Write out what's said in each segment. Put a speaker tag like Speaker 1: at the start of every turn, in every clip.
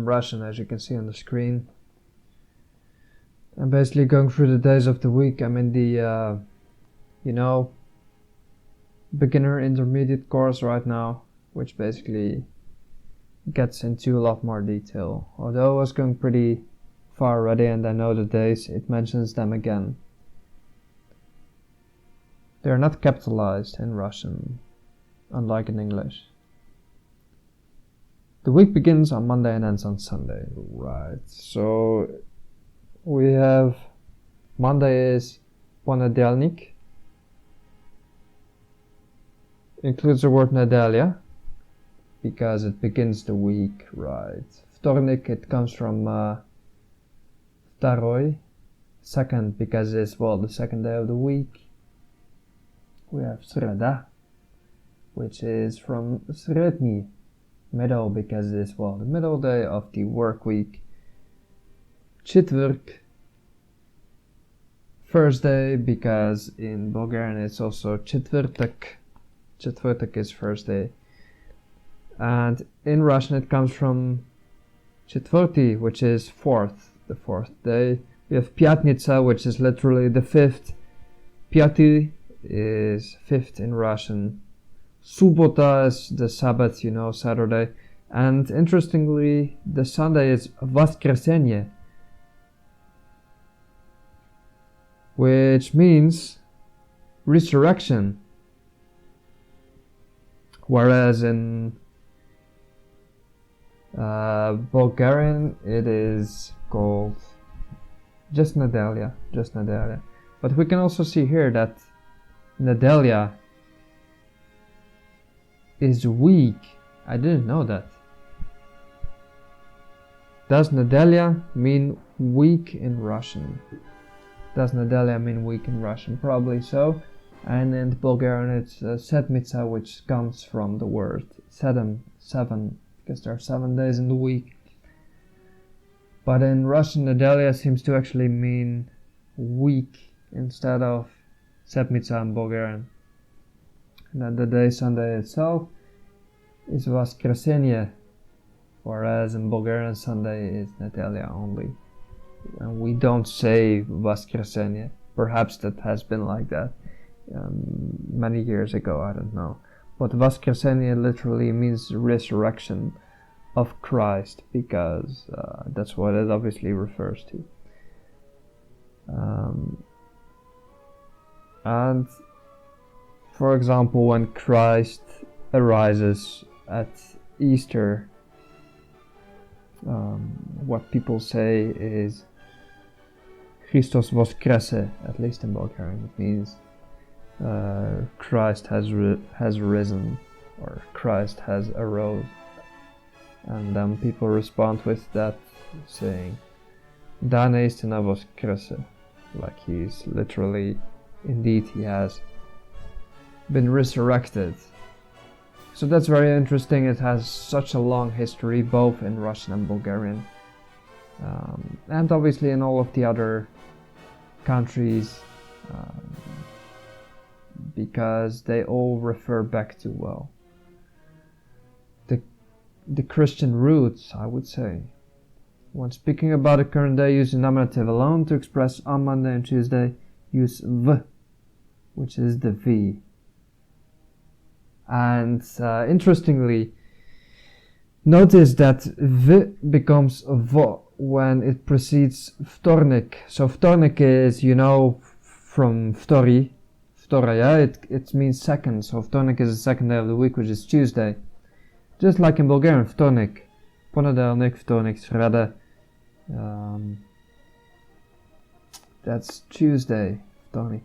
Speaker 1: Russian, as you can see on the screen. I'm basically going through the days of the week. I'm in the, beginner intermediate course right now, which basically gets into a lot more detail. Although I was going pretty far already and I know the days, it mentions them again. They are not capitalized in Russian, unlike in English. The week begins on Monday and ends on Sunday. Right, so we have Monday is Ponedelnik. Includes the word Nedelia because it begins the week, right? Вторник, it comes from Второй, second, because it's, the second day of the week. We have Sreda, which is from Sredni, middle, because it's, the middle day of the work week. Четверг, first day, because in Bulgarian it's also Четвъртък. Четвъртък is first day. And in Russian it comes from Четвърти, which is fourth, the fourth day. We have Пятница, which is literally the fifth. Пятый is fifth in Russian. Subota is the Sabbath, Saturday. And interestingly, the Sunday is Воскресенье, which means resurrection. Whereas in Bulgarian it is called just Nedelia. But we can also see here that Nedelia is week. I didn't know that. Does Nedelia mean week in Russian? Probably so. And in Bulgarian it's Sedmica, which comes from the word seven, because there are 7 days in the week. But in Russian, Nedelia seems to actually mean week instead of Sedmica in Bulgarian. And then the day Sunday itself is Воскресенье, whereas in Bulgarian Sunday is Nedelia only. And we don't say Воскресенье. Perhaps that has been like that many years ago, I don't know. But Воскресенье literally means resurrection of Christ, because that's what it obviously refers to. And for example, when Christ arises at Easter, what people say is Christos Voskrese, at least in Bulgarian. It means Christ has risen, or Christ has arose. And then people respond with that saying Da naistina Voskrese, like he's literally, indeed he has been resurrected. So that's very interesting. It has such a long history, both in Russian and Bulgarian, and obviously in all of the other countries, because they all refer back to, the Christian roots, I would say. When speaking about the current day, use the nominative alone. To express on Monday and Tuesday, use V, which is the V. And interestingly, notice that V becomes V when it precedes Вторник. So Вторник is, from Втори, Вторая, it means second. So Вторник is the second day of the week, which is Tuesday. Just like in Bulgarian, Вторник, Ponedelnik, Вторник, Sreda. That's Tuesday, Вторник.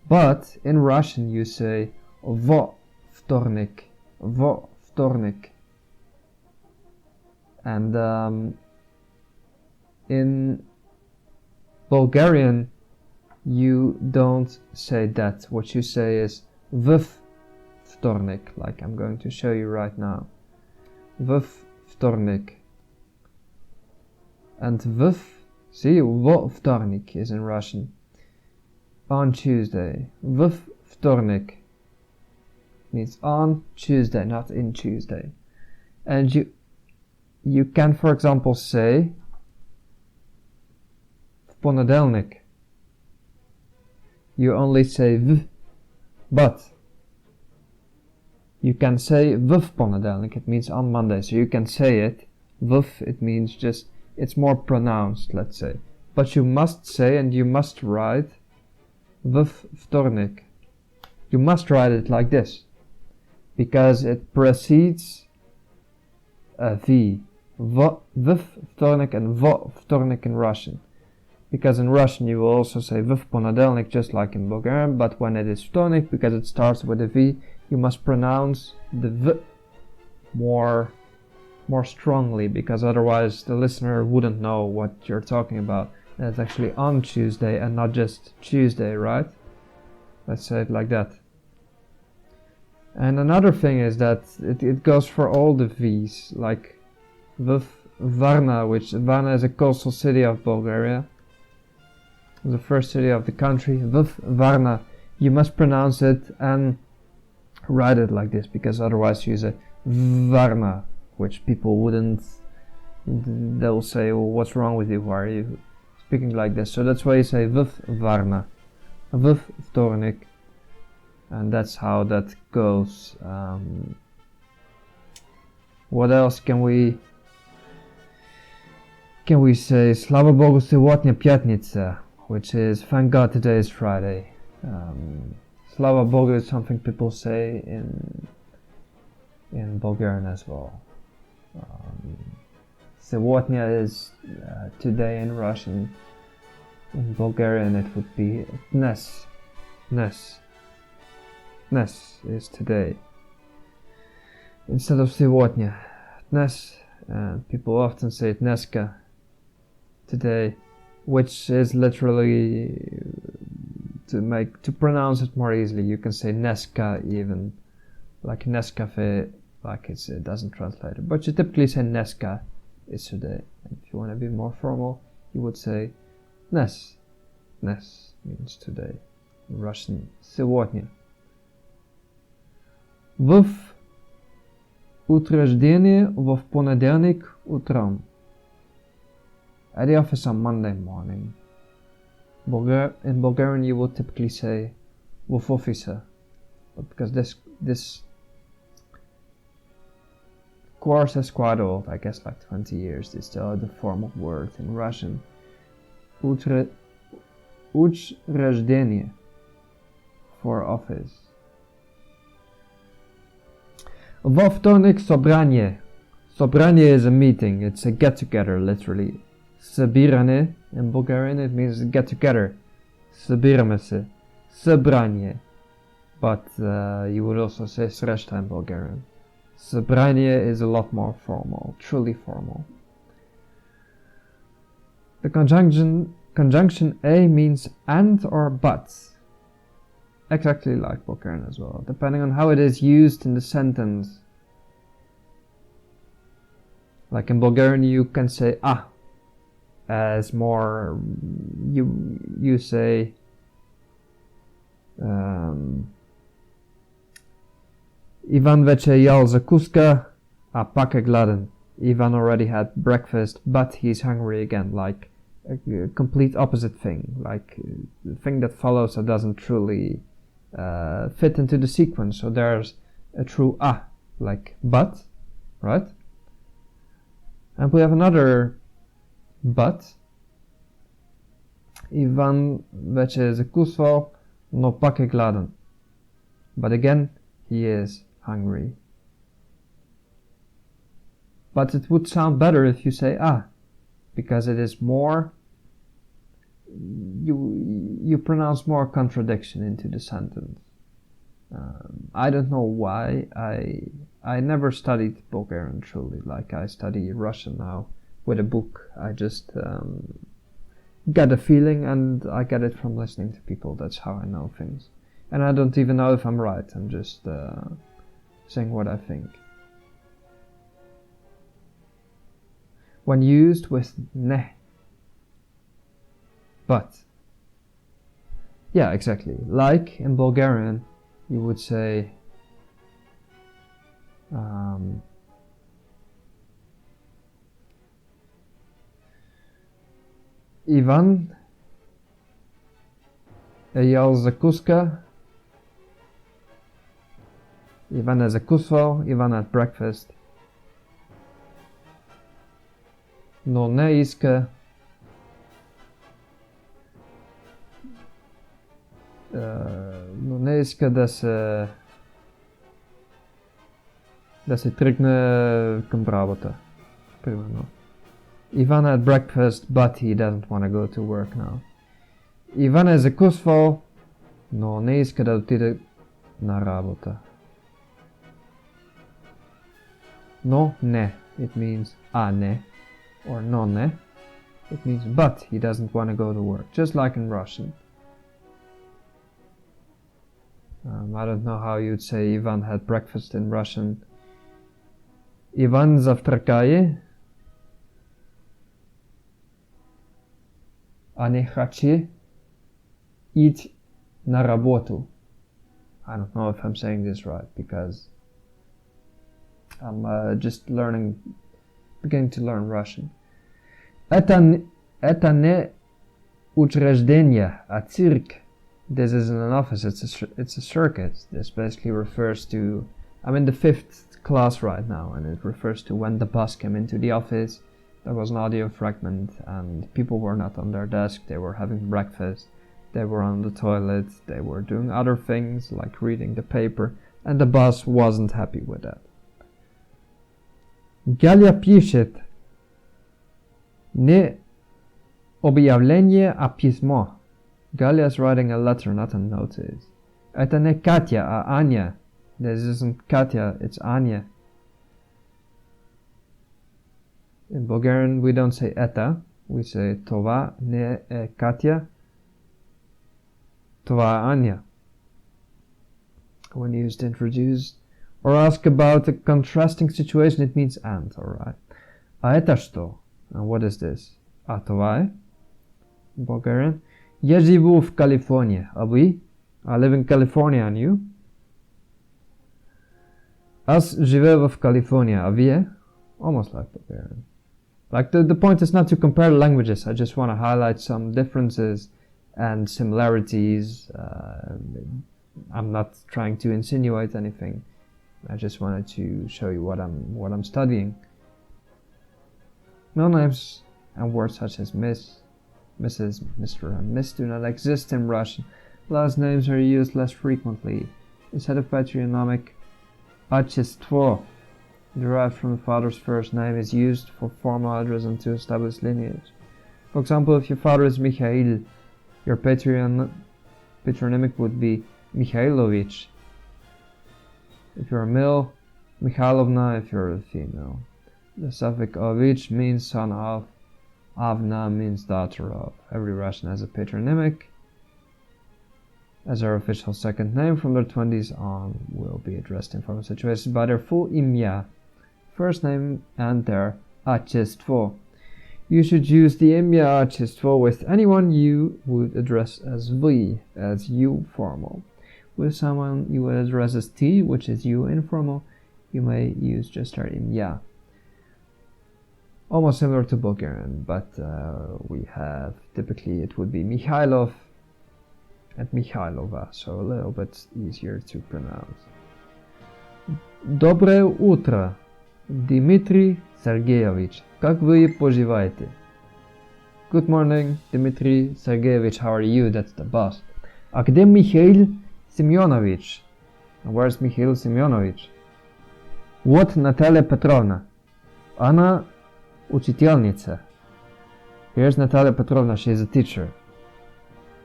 Speaker 1: But in Russian you say Во Вторник, Во Вторник. And in Bulgarian you don't say that. What you say is V Вторник, like I'm going to show you right now. V Вторник. And V, see, Во Вторник is in Russian. On Tuesday. V Вторник means on Tuesday, not in Tuesday. And you can, for example, say w poniedziałek. You only say w, but you can say w poniedziałek. It means on Monday, so you can say it. W, it means just, it's more pronounced, let's say. But you must say and you must write w wtorek. You must write it like this, because it precedes a v. W wtorek and v wtorek in Russian. Because in Russian you will also say v poniedziałek, just like in Bulgarian, but when it is wtorek, because it starts with a v, you must pronounce the v more strongly, because otherwise the listener wouldn't know what you're talking about. And it's actually on Tuesday and not just Tuesday, right? Let's say it like that. And another thing is that it goes for all the V's, like Varna, which Varna is a coastal city of Bulgaria, the first city of the country. Varna, you must pronounce it and write it like this, because otherwise you say Varna, which people wouldn't, they'll say, well, what's wrong with you, why are you speaking like this? So that's why you say Varna, wtorek, and that's how that goes. What else can we say? Slava Bogu сегодня пятница, which is thank God today is Friday. Slava Bogu is something people say in Bulgarian as well. Сегодня is today in Russian. In Bulgarian it would be dnes. Dnes is today. Instead of сегодня. Dnes, people often say dneska, today, which is literally to pronounce it more easily. You can say neska even, like Nescafe, like it doesn't translate it, but you typically say Neska is today. And if you want to be more formal, you would say Nes. Nes means today. In Russian, сегодня. В утверждение в понедельник утром. At the office on Monday morning. In Bulgarian you would typically say в офиса, but because this course is quite old, I guess like 20 years, it's still the form of word in Russian. Учреждение, for office. Во вторник собрание. Собрание is a meeting, it's a get-together, literally. Собиране, in Bulgarian it means get together. Собираме се. Собрание. But you would also say sreshta in Bulgarian. Собрание is a lot more formal, truly formal. The conjunction a means and or but. Exactly like Bulgarian as well, depending on how it is used in the sentence. Like in Bulgarian you can say ah, as more, you say Ivan вече ял закуска, а пак е гладен. Ivan already had breakfast, but he's hungry again, like a complete opposite thing, like the thing that follows that doesn't truly fit into the sequence. So there's a true like but, right? And we have another but. Ivan вече закусвал, но пак е гладен. But again, he is hungry. But it would sound better if you say because it is more, you pronounce more contradiction into the sentence. I don't know why. I never studied Bulgarian truly, like I study Russian now with a book. I just get a feeling and I get it from listening to people. That's how I know things. And I don't even know if I'm right. I'm just saying what I think. When used with ne. But. Yeah, exactly. Like in Bulgarian, you would say Ivan jel zakuska. Ivan je zakusval. Ivan had breakfast. No ne iska. No ne iska da se trgne към работа. Примерно. Ivan had breakfast, but he doesn't want to go to work now. Ivan е закусвал, но не иска да отиде на работа. No ne, it means a ne, or no ne, it means but he doesn't want to go to work, just like in Russian. I don't know how you'd say Ivan had breakfast in Russian. Ivan завтракає, а не хоче идти на работу. I don't know if I'm saying this right because I'm just beginning to learn Russian. Это не учреждение, а цирк. This isn't an office, it's a circus. This basically refers to, I'm in the 5th class right now, and it refers to when the bus came into the office, there was an audio fragment, and people were not on their desk, they were having breakfast, they were on the toilet, they were doing other things, like reading the paper, and the boss wasn't happy with that. Галя пишет не объявление, а письмо. Galia is writing a letter, not a notice. Это не Katya, а Anya. This isn't Katya, it's Anya. In Bulgarian, we don't say eta, we say това не е Katya, това е Anya. When used to introduce or ask about a contrasting situation, it means and, alright. А это что? And what is this? А това е? In Bulgarian. Я живу в Калифорния. А вы? I live in California, and you? Аз живея в Калифорния. А вие? Almost like Bulgarian. Like the point is not to compare languages. I just want to highlight some differences and similarities. I'm not trying to insinuate anything. I just wanted to show you what I'm studying. Middle names and words such as Miss, Mrs., Mr. and Miss do not exist in Russian. Last names are used less frequently. Instead of patronymic, отчество, derived from the father's first name, is used for formal address and to establish lineage. For example, if your father is Mikhail, your patronymic would be Mikhailovich. If you're a male, Mikhailovna. If you're a female, the suffix ovich means son of, avna means daughter of. Every Russian has a patronymic as their official second name. From their 20s on will be addressed in formal situations by their full imya, first name, and their отчество. You should use the imya отчество with anyone you would address as вы, as you formal. With someone you would address as T, which is you informal, you may use just our imya. Almost similar to Bulgarian, but we have, typically it would be Mikhailov and Mikhailova, so a little bit easier to pronounce. Доброе утро, Дмитрий Sergeyevich. Как вы поживаете? Good morning, Dmitry Sergeyevich, how are you? That's the boss. А где Михаил Семенович? Where's Mikhail Semyonovich? Вот Наталья Петровна. Она учительница. Here's Natalia Petrovna, she's a teacher.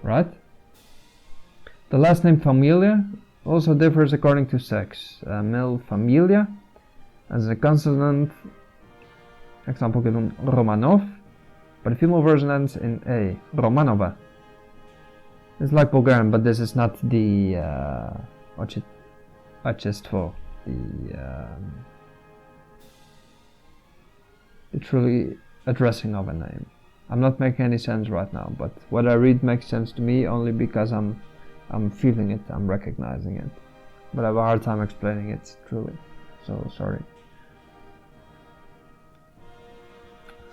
Speaker 1: Right? The last name familia also differs according to sex. Male familia as a consonant, example given Romanov, but the female version ends in A, Romanova. It's like Bulgarian, but this is not the отчество, the truly addressing of a name. I'm not making any sense right now, but what I read makes sense to me only because I'm feeling it, I'm recognizing it. But I have a hard time explaining it truly, so sorry.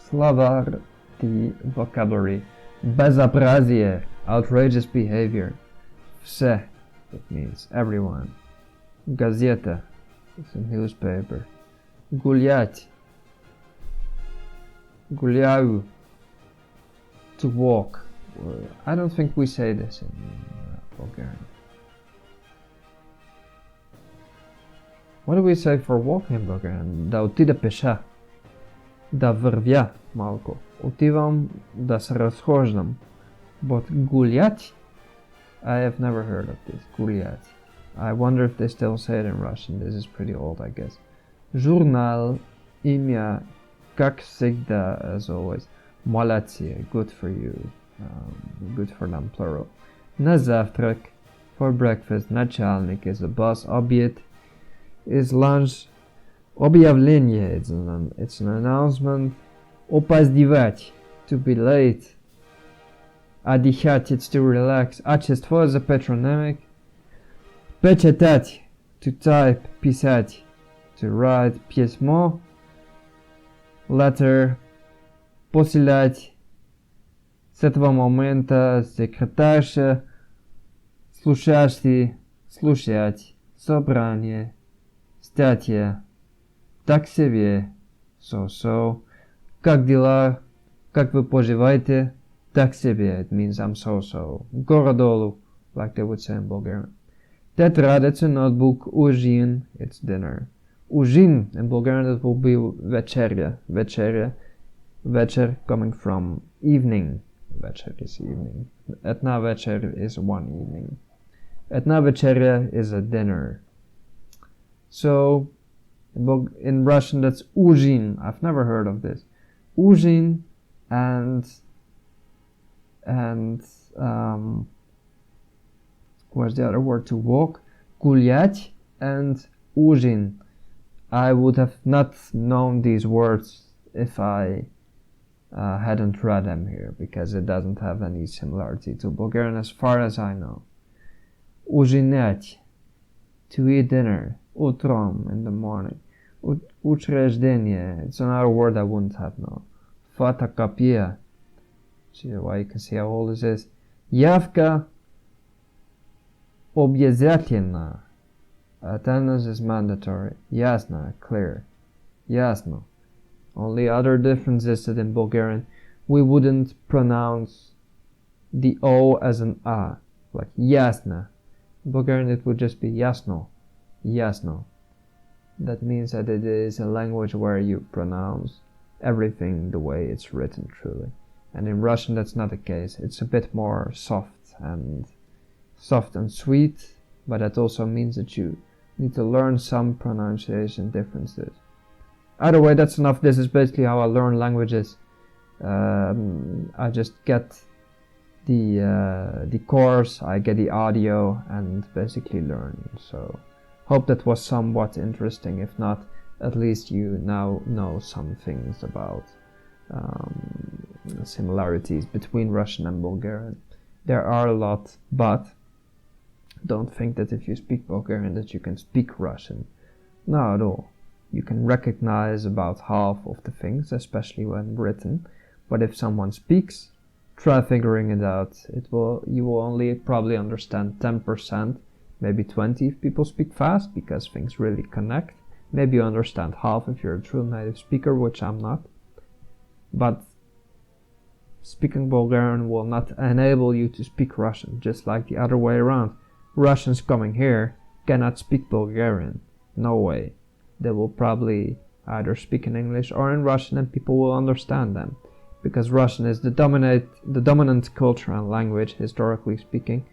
Speaker 1: Slavar, the vocabulary. Безобразие, outrageous behavior. Все, it means everyone. Газета, it's a newspaper. Гулять, гуляю, to walk. I don't think we say this in Bulgarian. What do we say for walking in Bulgarian? Да отида пеша. Да вървя малко. Отивам да се разхождам. But гулять, I have never heard of this. Гулять. I wonder if they still say it in Russian. This is pretty old, I guess. Журнал, имя, как всегда, as always. Молодцы, good for you. Good for them, plural. На завтрак, for breakfast. Начальник is the boss. Обед is lunch. Объявление, it's an announcement. Опоздевать, to be late. Отдыхать, it's to relax. Отчество is a patronymic. Печатать, to type. Писать, to write. Письмо, letter. Посылать. С этого момента секретарша. Слушающий, слушать. Собрание. Статья. Так себе. So. Как дела? Как вы поживаете? Так себе. It means I'm so. Горе-долу, like they would say in Bulgarian. Тетрадь, it's a notebook. Ужин, it's dinner. Ужин, in Bulgarian it will be вечеря. Вечер coming from evening. Вечер is evening. Една вечер is one evening. Една вечеря is a dinner. So, in Russian that's ужин. I've never heard of this. Ужин and where's the other word to walk? Гулять and ужин. I would have not known these words if I hadn't read them here, because it doesn't have any similarity to Bulgarian as far as I know. Ужинать, to eat dinner. Утром, in the morning. Учреждение, it's another word I wouldn't have known. Фотокопия. See why you can see how old this is. Явка обязательна. Attendance is mandatory. Ясно, clear. Ясно. Only other difference is that in Bulgarian we wouldn't pronounce the O as an A, like ясно. In Bulgarian it would just be ясно. Ясно. That means that it is a language where you pronounce everything the way it's written truly. And in Russian that's not the case. It's a bit more soft and sweet, but that also means that you need to learn some pronunciation differences. Either way, that's enough. This is basically how I learn languages. I just get the course, I get the audio, and basically learn. So, hope that was somewhat interesting. If not, at least you now know some things about similarities between Russian and Bulgarian. There are a lot, but don't think that if you speak Bulgarian that you can speak Russian. Not at all. You can recognize about half of the things, especially when written. But if someone speaks, try figuring it out. You will only probably understand 10%, maybe 20% if people speak fast, because things really connect. Maybe you understand half if you're a true native speaker, which I'm not. But speaking Bulgarian will not enable you to speak Russian, just like the other way around. Russians coming here cannot speak Bulgarian. No way. They will probably either speak in English or in Russian, and people will understand them, because Russian is the dominant culture and language, historically speaking.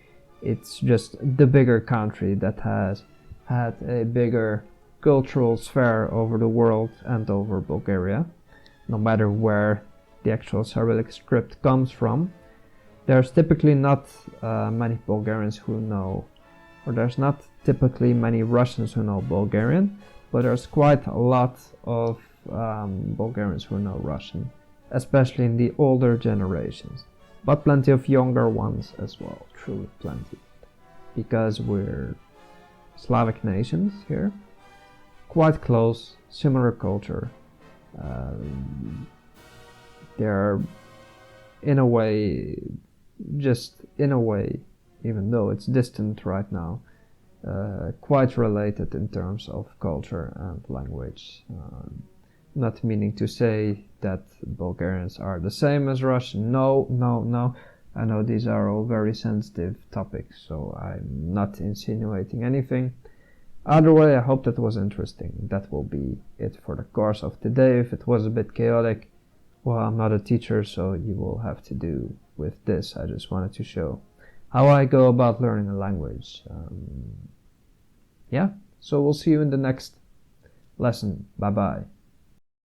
Speaker 1: It's just the bigger country that has had a bigger cultural sphere over the world and over Bulgaria, no matter where the actual Cyrillic script comes from. There's typically not many Bulgarians who know, or there's not typically many Russians who know Bulgarian, but there's quite a lot of Bulgarians who know Russian, especially in the older generations, but plenty of younger ones as well, truly plenty, because we're Slavic nations here, quite close, similar culture. There are in a way, just in a way, even though it's distant right now, quite related in terms of culture and language. Not meaning to say that Bulgarians are the same as Russian. No, no, no. I know these are all very sensitive topics, so I'm not insinuating anything. Either way, I hope that was interesting. That will be it for the course of today. If it was a bit chaotic, well, I'm not a teacher, so you will have to do with this. I just wanted to show how I go about learning a language. Yeah, so we'll see you in the next lesson. Bye bye.